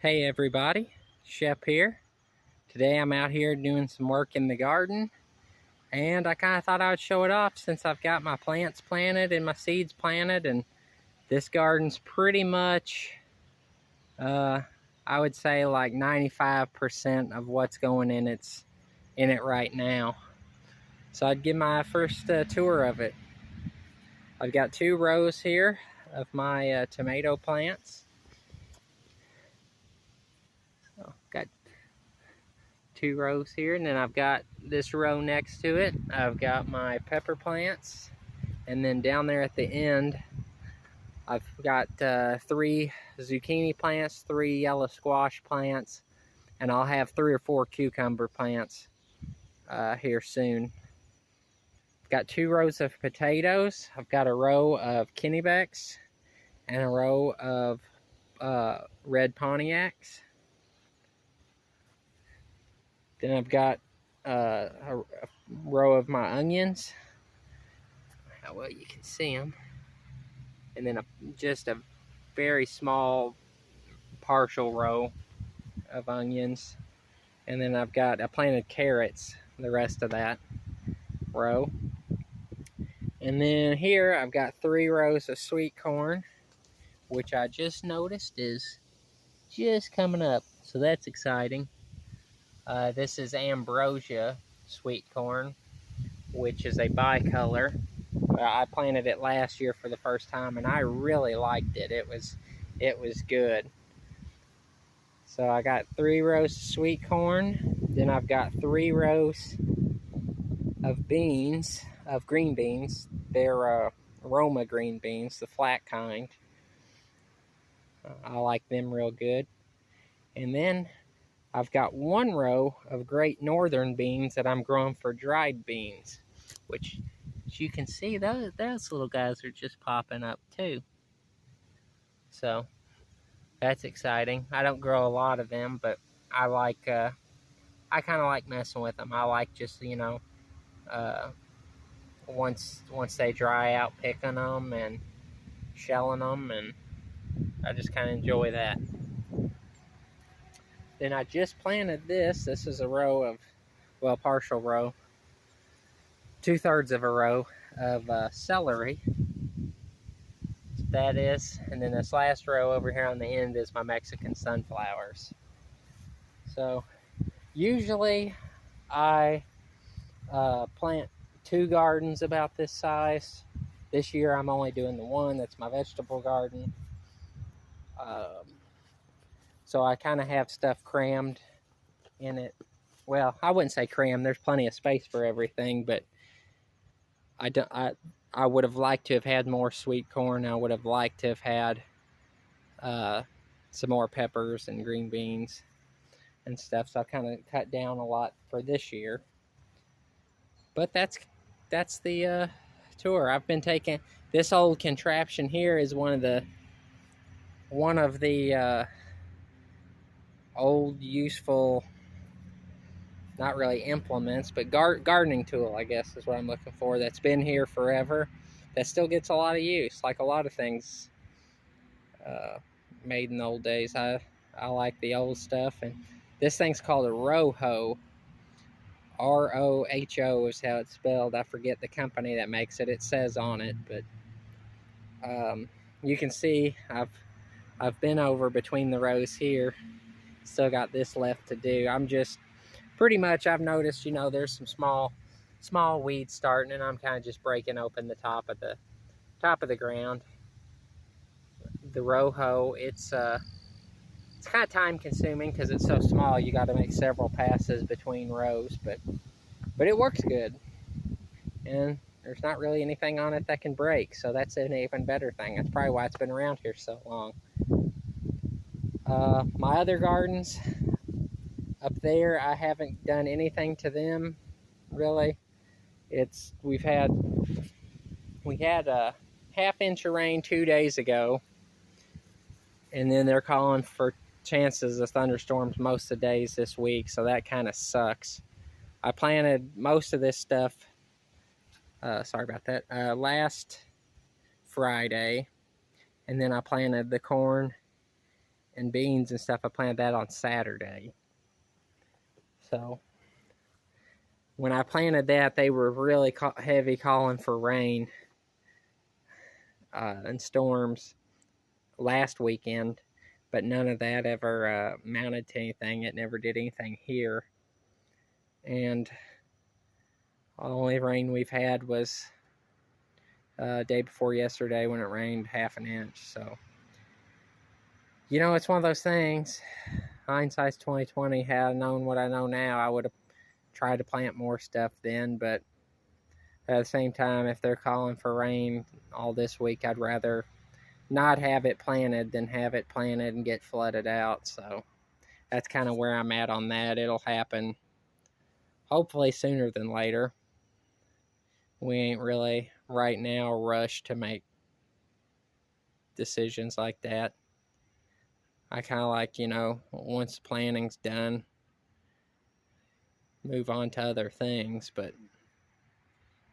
Hey everybody, Shep here. Today I'm out here doing some work in the garden, and I kind of thought I would show it off since I've got my plants planted and my seeds planted, and this garden's pretty much, I would say like 95% of what's going in it right now. So I'd give my first tour of it. I've got 2 rows here of my tomato plants. So got 2 rows here, and then I've got this row next to it. I've got my pepper plants, and then down there at the end I've got 3 zucchini plants, 3 yellow squash plants, and I'll have 3 or 4 cucumber plants here soon. I've got 2 rows of potatoes. I've got a row of Kennebecks and a row of red Pontiacs. Then I've got a row of my onions. How well you can see them. And then just a very small partial row of onions. And then I planted carrots, the rest of that row. And then here I've got 3 rows of sweet corn, which I just noticed is just coming up. So that's exciting. This is Ambrosia sweet corn, which is a bicolor. I planted it last year for the first time, and I really liked it. It was good. So I got 3 rows of sweet corn. Then I've got 3 rows of beans, of green beans. They're Roma green beans, the flat kind. I like them real good. And then I've got 1 row of Great Northern beans that I'm growing for dried beans, which, as you can see, those little guys are just popping up too. So that's exciting. I don't grow a lot of them, but I kind of like messing with them. I like just, once they dry out, picking them and shelling them, and I just kind of enjoy that. Then I just planted this. This is a row of, well, partial row, 2/3 of a row of celery. That is, and then this last row over here on the end is my Mexican sunflowers. So usually I plant 2 gardens about this size. This year I'm only doing the 1. That's my vegetable garden. So I kind of have stuff crammed in it. Well, I wouldn't say crammed. There's plenty of space for everything, but I would have liked to have had more sweet corn. I would have liked to have had some more peppers and green beans and stuff. So I kind of cut down a lot for this year. But that's the tour. I've been taking this old contraption here is one of the old useful, not really implements, but gardening tool, I guess is what I'm looking for, that's been here forever, that still gets a lot of use, like a lot of things made in the old days. I like the old stuff. And this thing's called a row hoe. R-O-H-O is how it's spelled. I forget the company that makes it. It says on it, but you can see I've been over between the rows here. Still got this left to do. I'm just pretty much, I've noticed, there's some small weeds starting, and I'm kind of just breaking open the top of the ground. The row hoe, it's kind of time consuming because it's so small. You got to make several passes between rows, but it works good, and there's not really anything on it that can break, so that's an even better thing. That's probably why it's been around here so long. My other gardens up there, I haven't done anything to them really. We had a half-inch of rain 2 days ago, and then they're calling for chances of thunderstorms most of the days this week, so that kind of sucks. I planted most of this stuff, sorry about that, last Friday, and then I planted the corn and beans and stuff. I planted that on Saturday. So when I planted that, they were really heavy calling for rain and storms last weekend, but none of that ever mounted to anything. It never did anything here. And the only rain we've had was day before yesterday when it rained half an inch. So, you know, it's one of those things. Hindsight's 2020. Had I known what I know now, I would have tried to plant more stuff then. But at the same time, if they're calling for rain all this week, I'd rather not have it planted than have it planted and get flooded out. So that's kind of where I'm at on that. It'll happen hopefully sooner than later. We ain't really right now rushed to make decisions like that. I kind of like, you know, once the planning's done, move on to other things. But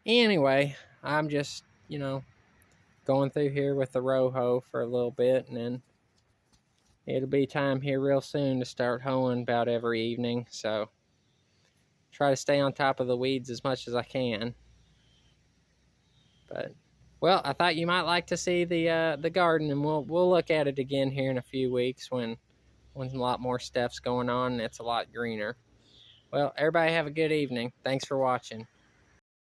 anyway, I'm just, you know, going through here with the row hoe for a little bit, and then it'll be time here real soon to start hoeing about every evening. So try to stay on top of the weeds as much as I can. But well, I thought you might like to see the garden, and we'll look at it again here in a few weeks when a lot more stuff's going on and it's a lot greener. Well, everybody have a good evening. Thanks for watching.